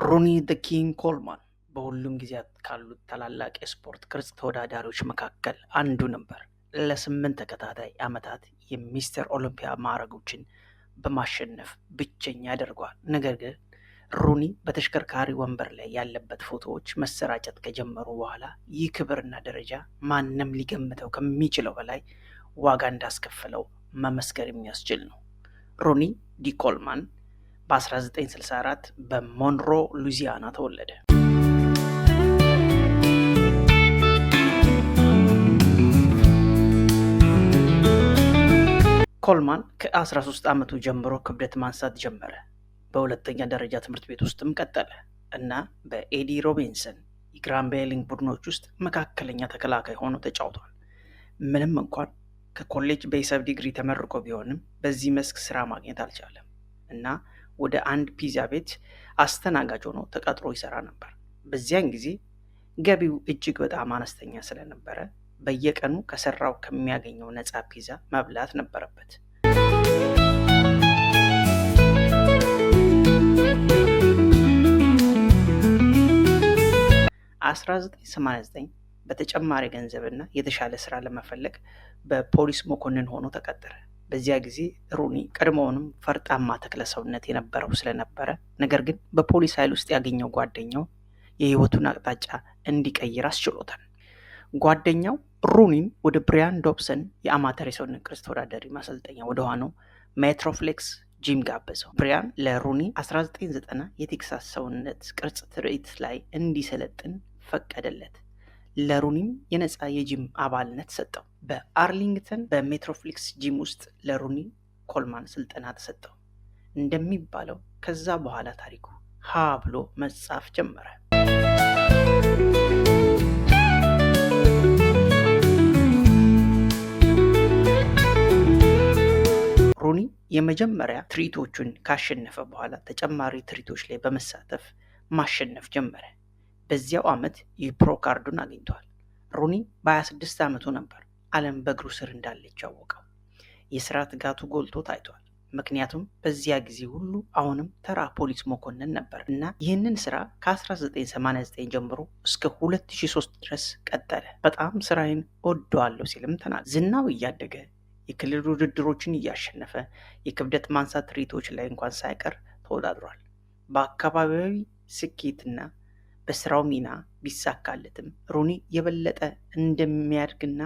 ሮኒ ዘ ኪንግ ኮልማን በሁሉም ጊዜያት ካሉት ታላላቅ የስፖርት ቅርጽ ተወዳዳሪዎች መካከል አንዱ ነበር። ለ8 ተከታታይ ዓመታት የሚስተር ኦሎምፒያ ማዕረጎችን በማሸነፍ ብቸኛ ያደርገዋል። ነገር ግን ሮኒ በተሽከርካሪ ወንበር ላይ ያለበት ፎቶዎች መሰራጨት ከጀመሩ በኋላ ይህ ክብርና ደረጃ ማንም ሊገምተው ከሚችለው በላይ ዋጋ እንዳስከፈለው መመስከር የሚያስችል ነው። ሮኒ ዲ ኮልማን በ1964 በሞንሮ ሉዚያና ተወለደ። ኮልማን ከ13 ዓመቱ ጀምሮ ክብደት ማንሳት ጀመረ። በሁለተኛ ደረጃ ትምህርት ቤት ውስጥም ቀጠለ እና በኤዲ ሮቢንሰን የግራምቤሊንግ ቡድኖች ውስጥ መካከለኛ ተከላካይ ሆኖ ተጫውቷል። ምንም እንኳን ከኮሌጅ በሂሳብ ዲግሪ ተመርቆ ቢሆንም በዚህ መስክ ስራ ማግኘት አልቻለም እና ወደ አንድ ፒዛ ቤት አስተናጋጅ ሆኖ ተቀጥሮ ይሰራ ነበር። በዚያን ጊዜ ገቢው እጅግ በጣም አነስተኛ ስለነበረ በየቀኑ ከሰራው ከሚያገኘው ነፃ ፒዛ መብላት ነበረበት። 1989 በተጨማሪ ገንዘብና የተሻለ ስራ ለመፈለግ በፖሊስ መኮንን ሆኖ ተቀጠረ። በዚያ ጊዜ ሮኒ ቀድሞውንም ፈርጣማ ተክለ ሰውነት የነበረው ስለነበረ ነገር ግን በፖሊስ ኃይል ውስጥ ያገኘው ጓደኛው የህይወቱን አቅጣጫ እንዲቀይር አስችሎታል። ጓደኛው ሮኒን ወደ ብሪያን ዶብሰን የአማተር የሰውነት ቅርጽ ተወዳዳሪ ማሰልጠኛ ወደ ሆነው ሜትሮፍሌክስ ጂም ጋበዘው። ብሪያን ለሮኒ 1990 የቴክሳስ ሰውነት ቅርጽ ትርኢት ላይ እንዲሰለጥን ፈቀደለት። ለሮኒም የነፃ የጂም አባልነት ሰጠው። በአርሊንግተን በሜትሮፍሊክስ ጂም ውስጥ ለሮኒ ኮልማን ስልጠና ተሰጠው። እንደሚባለው ከዛ በኋላ ታሪኩ ሀ ብሎ መጻፍ ጀመረ። ሮኒ የመጀመሪያ ትርኢቶቹን ካሸነፈ በኋላ ተጨማሪ ትርኢቶች ላይ በመሳተፍ ማሸነፍ ጀመረ። በዚያው ዓመት የፕሮ ካርዱን አግኝቷል። ሮኒ በ26 ዓመቱ ነበር ዓለም በእግሩ ስር እንዳለች ያወቀው። የስራ ትጋቱ ጎልቶ ታይቷል። ምክንያቱም በዚያ ጊዜ ሁሉ አሁንም ተራ ፖሊስ መኮንን ነበር እና ይህንን ስራ ከ1989 ጀምሮ እስከ 2003 ድረስ ቀጠለ። በጣም ስራዬን ወደዋለሁ ሲልም ተናግሯል። ዝናው እያደገ የክልል ውድድሮችን እያሸነፈ የክብደት ማንሳት ትርኢቶች ላይ እንኳን ሳይቀር ተወዳድሯል። በአካባቢያዊ ስኬትና በስራው ሚና ቢሳካለትም ሮኒ የበለጠ እንደሚያድግና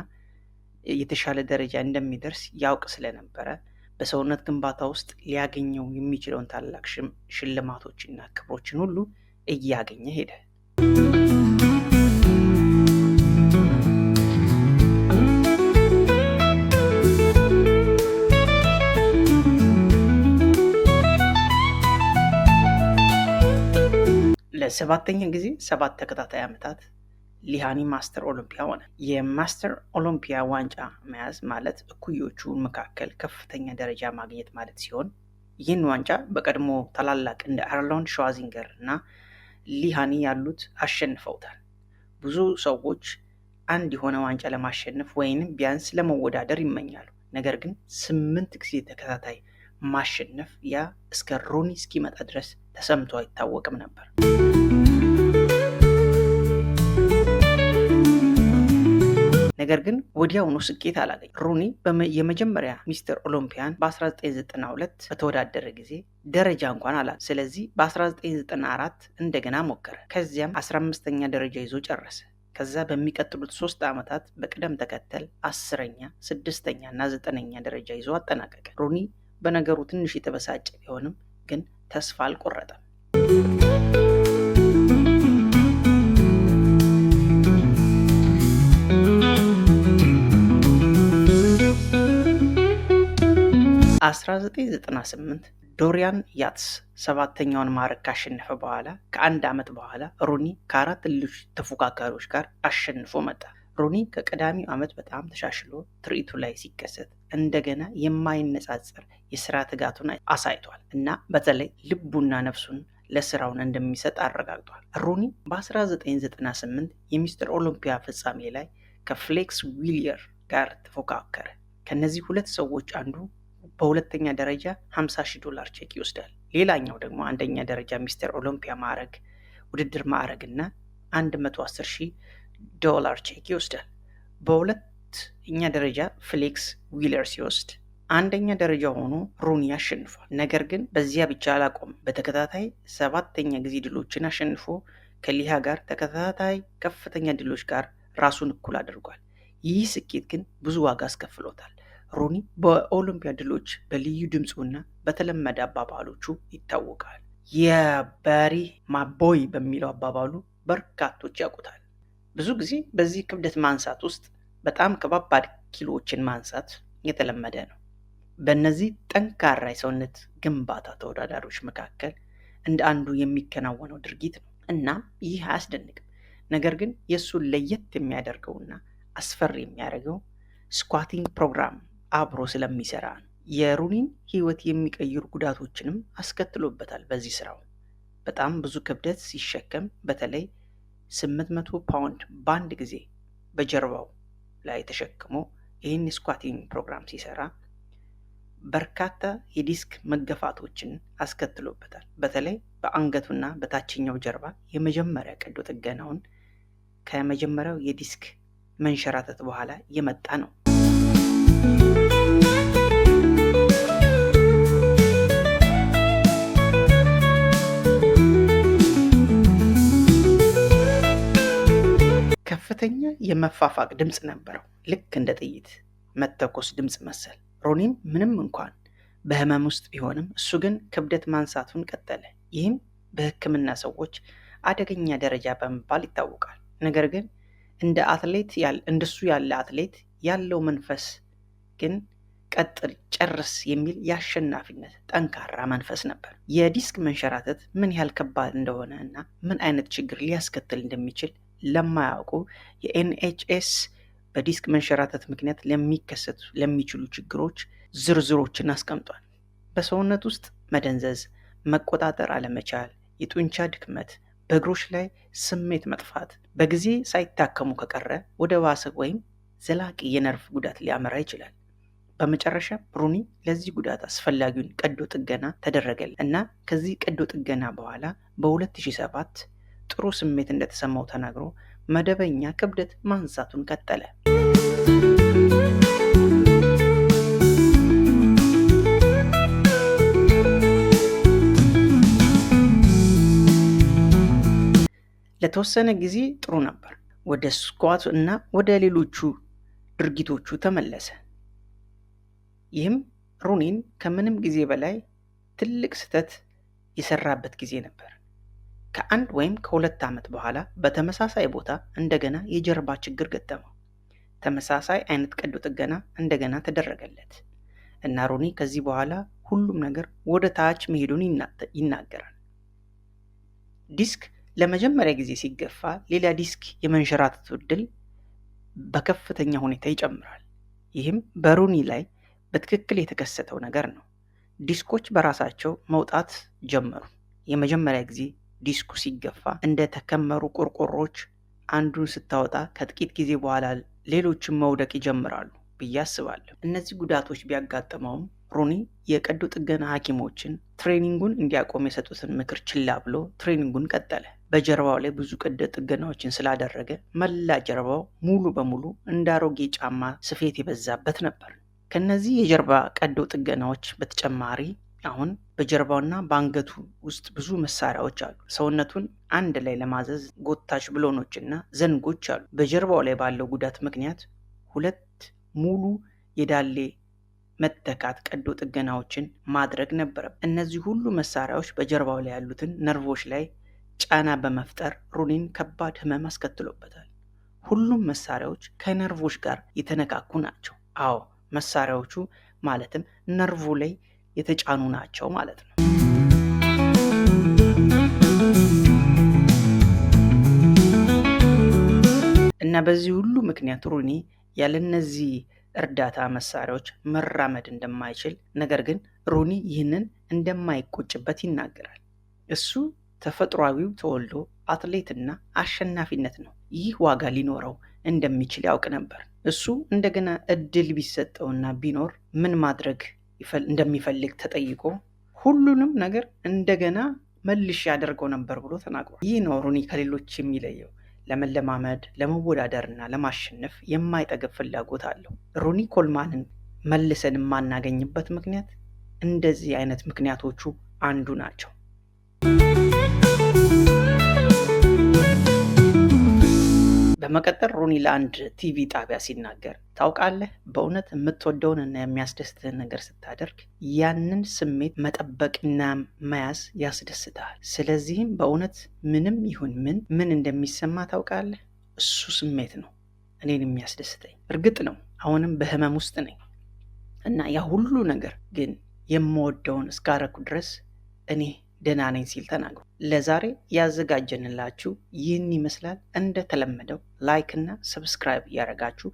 የተሻለ ደረጃ እንደሚደርስ ያውቅ ስለነበረ በሰውነት ግንባታ ውስጥ ሊያገኘው የሚችለውን ታላቅ ሽልማቶችና ክብሮችን ሁሉ እያገኘ ሄደ። ለሰባተኛ ጊዜ 7 ተከታታይ ዓመታት ሊሃኒ ማስተር ኦሎምፒያ ሆነ። የማስተር ኦሎምፒያ ዋንጫ መያዝ ማለት እኩዮቹ መካከል ከፍተኛ ደረጃ ማግኘት ማለት ሲሆን ይህን ዋንጫ በቀድሞ ታላላቅ እንደ አርኖልድ ሸዋርዜነገር እና ሊሃኒ ያሉት አሸንፈውታል። ብዙ ሰዎች አንድ የሆነ ዋንጫ ለማሸነፍ ወይንም ቢያንስ ለመወዳደር ይመኛሉ። ነገር ግን 8 ጊዜ ተከታታይ ማሸነፍ ያ እስከ ሮኒ እስኪመጣ ድረስ ተሰምቶ አይታወቅም ነበር። ነገር ግን ወዲያውኑ ስኬት አላገኝ። ሮኒ የመጀመሪያ ሚስተር ኦሎምፒያን በ1992 በተወዳደረ ጊዜ ደረጃ እንኳን አላገኝ። ስለዚህ በ1994 እንደገና ሞከረ። ከዚያም 15ኛ ደረጃ ይዞ ጨረሰ። ከዛ በሚቀጥሉት 3 ዓመታት በቅደም ተከተል 10ኛ፣ 6ኛ እና 9ኛ ደረጃ ይዞ አጠናቀቀ። ሮኒ በነገሩ ትንሽ የተበሳጨ ቢሆንም ግን ተስፋ አልቆረጠም። በ1998 ዶሪያን ያትስ 7ኛውን ማዕረግ ካሸነፈ በኋላ ከአንድ ዓመት በኋላ ሮኒ ከ4 ሌሎች ተፎካካሪዎች ጋር አሸንፎ መጣ። ሮኒ ከቀዳሚው ዓመት በጣም ተሻሽሎ ትርኢቱ ላይ ሲከሰት እንደገና የማይነጻጸር የስራ ትጋቱን አሳይቷል እና በተለይ ልቡና ነፍሱን ለስራውን እንደሚሰጥ አረጋግጧል። ሮኒ በ1998 የሚስተር ኦሎምፒያ ፍጻሜ ላይ ከፍሌክስ ዊሊየር ጋር ተፎካከረ። ከነዚህ ሁለት ሰዎች አንዱ በሁለተኛ ደረጃ $50,000 ቼክ ይወስዳል። ሌላኛው ደግሞ አንደኛ ደረጃ ሚስተር ኦሎምፒያ ማዕረግ ውድድር ማዕረግና $110,000 ቼክ ይወስዳል። በሁለተኛ ደረጃ ፍሌክስ ዊለር ሲወስድ አንደኛ ደረጃ ሆኖ ሩኒ አሸንፏል። ነገር ግን በዚያ ብቻ አላቆምም። በተከታታይ 7ኛ ጊዜ ድሎችን አሸንፎ ከሊሃ ጋር ተከታታይ ከፍተኛ ድሎች ጋር ራሱን እኩል አድርጓል። ይህ ስኬት ግን ብዙ ዋጋ አስከፍሎታል። ሩኒ በኦሎምፒያ ድሎች በልዩ ድምፁና በተለመደ አባባሎቹ ይታወቃል። የባሪ ማቦይ በሚለው አባባሉ በርካቶች ያውቁታል። ብዙ ጊዜ በዚህ ክብደት ማንሳት ውስጥ በጣም ከባባድ ኪሎዎችን ማንሳት የተለመደ ነው። በእነዚህ ጠንካራ የሰውነት ግንባታ ተወዳዳሪዎች መካከል እንደ አንዱ የሚከናወነው ድርጊት ነው። እናም ይህ አያስደንቅም። ነገር ግን የእሱን ለየት የሚያደርገውና አስፈሪ የሚያደርገው ስኳቲንግ ፕሮግራም አብሮ ስለሚሰራ ነው። የሩኒን ህይወት የሚቀይሩ ጉዳቶችንም አስከትሎበታል። በዚህ ስራው በጣም ብዙ ክብደት ሲሸከም በተለይ 800 ፓውንድ በአንድ ጊዜ በጀርባው ላይ ተሸክሞ ይህን ስኳቲንግ ፕሮግራም ሲሰራ በርካታ የዲስክ መገፋቶችን አስከትሎበታል። በተለይ በአንገቱና በታችኛው ጀርባ የመጀመሪያ ቀዶ ጥገናውን ከመጀመሪያው የዲስክ መንሸራተት በኋላ የመጣ ነው። ከፍተኛ የመፋፋቅ ድምፅ ነበረው፣ ልክ እንደ ጥይት መተኮስ ድምፅ መሰል። ሩኒም ምንም እንኳን በህመም ውስጥ ቢሆንም እሱ ግን ክብደት ማንሳቱን ቀጠለ። ይህም በሕክምና ሰዎች አደገኛ ደረጃ በመባል ይታወቃል። ነገር ግን እንደሱ ያለ አትሌት ያለው መንፈስ ግን ቀጥል፣ ጨርስ የሚል የአሸናፊነት ጠንካራ መንፈስ ነበር። የዲስክ መንሸራተት ምን ያህል ከባድ እንደሆነ እና ምን አይነት ችግር ሊያስከትል እንደሚችል ለማያውቁ የኤንኤችኤስ በዲስክ መንሸራተት ምክንያት ለሚችሉ ችግሮች ዝርዝሮችን አስቀምጧል። በሰውነት ውስጥ መደንዘዝ፣ መቆጣጠር አለመቻል፣ የጡንቻ ድክመት፣ በእግሮች ላይ ስሜት መጥፋት፣ በጊዜ ሳይታከሙ ከቀረ ወደ ባሰ ወይም ዘላቂ የነርቭ ጉዳት ሊያመራ ይችላል። በመጨረሻ ሩኒ ለዚህ ጉዳት አስፈላጊውን ቀዶ ጥገና ተደረገለት እና ከዚህ ቀዶ ጥገና በኋላ በ2007 ጥሩ ስሜት እንደተሰማው ተናግሮ መደበኛ ክብደት ማንሳቱን ቀጠለ። ለተወሰነ ጊዜ ጥሩ ነበር። ወደ ስኳት እና ወደ ሌሎቹ ድርጊቶቹ ተመለሰ። ይህም ሩኒን ከምንም ጊዜ በላይ ትልቅ ስህተት የሰራበት ጊዜ ነበር። ከ1 ወይም ከ2 ዓመት በኋላ በተመሳሳይ ቦታ እንደገና የጀርባ ችግር ገጠመው። ተመሳሳይ አይነት ቀዶ ጥገና እንደገና ተደረገለት እና ሩኒ ከዚህ በኋላ ሁሉም ነገር ወደ ታች መሄዱን ይናገራል። ዲስክ ለመጀመሪያ ጊዜ ሲገፋ ሌላ ዲስክ የመንሸራተት ዕድል በከፍተኛ ሁኔታ ይጨምራል። ይህም በሩኒ ላይ በትክክል የተከሰተው ነገር ነው። ዲስኮች በራሳቸው መውጣት ጀመሩ። የመጀመሪያ ጊዜ ዲስኩ ሲገፋ እንደ ተከመሩ ቆርቆሮች አንዱን ስታወጣ ከጥቂት ጊዜ በኋላ ሌሎችን መውደቅ ይጀምራሉ ብዬ አስባለሁ። እነዚህ ጉዳቶች ቢያጋጥመውም ሩኒ የቀዶ ጥገና ሐኪሞችን ትሬኒንጉን እንዲያቆም የሰጡትን ምክር ችላ ብሎ ትሬኒንጉን ቀጠለ። በጀርባው ላይ ብዙ ቀዶ ጥገናዎችን ስላደረገ መላ ጀርባው ሙሉ በሙሉ እንደ አሮጌ ጫማ ስፌት የበዛበት ነበር። ከነዚህ የጀርባ ቀዶ ጥገናዎች በተጨማሪ አሁን በጀርባውና በአንገቱ ውስጥ ብዙ መሳሪያዎች አሉ። ሰውነቱን አንድ ላይ ለማዘዝ ጎታች ብሎኖችና ዘንጎች አሉ። በጀርባው ላይ ባለው ጉዳት ምክንያት 2 ሙሉ የዳሌ መተካት ቀዶ ጥገናዎችን ማድረግ ነበረበት። እነዚህ ሁሉ መሳሪያዎች በጀርባው ላይ ያሉትን ነርቮች ላይ ጫና በመፍጠር ሩኒን ከባድ ህመም አስከትሎበታል። ሁሉም መሳሪያዎች ከነርቮች ጋር የተነካኩ ናቸው። አዎ መሳሪያዎቹ ማለትም ነርቮ ላይ የተጫኑ ናቸው ማለት ነው። እና በዚህ ሁሉ ምክንያት ሩኒ ያለነዚህ እርዳታ መሳሪያዎች መራመድ እንደማይችል፣ ነገር ግን ሩኒ ይህንን እንደማይቆጭበት ይናገራል። እሱ ተፈጥሯዊው ተወልዶ አትሌትና አሸናፊነት ነው። ይህ ዋጋ ሊኖረው እንደሚችል ያውቅ ነበር። እሱ እንደገና እድል ቢሰጠውና ቢኖር ምን ማድረግ እንደሚፈልግ ተጠይቆ ሁሉንም ነገር እንደገና መልሽ ያደርገው ነበር ብሎ ተናግሯል። ይህ ነው ሩኒ ከሌሎች የሚለየው። ለመለማመድ፣ ለመወዳደርና ለማሸነፍ የማይጠግብ ፍላጎት አለው። ሩኒ ኮልማንን መልሰን የማናገኝበት ምክንያት እንደዚህ አይነት ምክንያቶቹ አንዱ ናቸው። በመቀጠል ሩኒ ለአንድ ቲቪ ጣቢያ ሲናገር ታውቃለህ፣ በእውነት የምትወደውንና የሚያስደስትህን ነገር ስታደርግ ያንን ስሜት መጠበቅና መያዝ ያስደስታል። ስለዚህም በእውነት ምንም ይሁን ምን እንደሚሰማ ታውቃለህ፣ እሱ ስሜት ነው እኔን የሚያስደስተኝ። እርግጥ ነው አሁንም በህመም ውስጥ ነኝ እና ያ ሁሉ ነገር ግን የምወደውን እስካረኩ ድረስ እኔ ደህና ነኝ ሲል ተናግሯል። ለዛሬ ያዘጋጀንላችሁ ይህን ይመስላል። እንደተለመደው ላይክ እና ሰብስክራይብ እያደረጋችሁ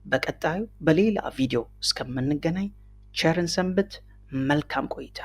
በቀጣዩ በሌላ ቪዲዮ እስከምንገናኝ ቸርን ሰንብት። መልካም ቆይታ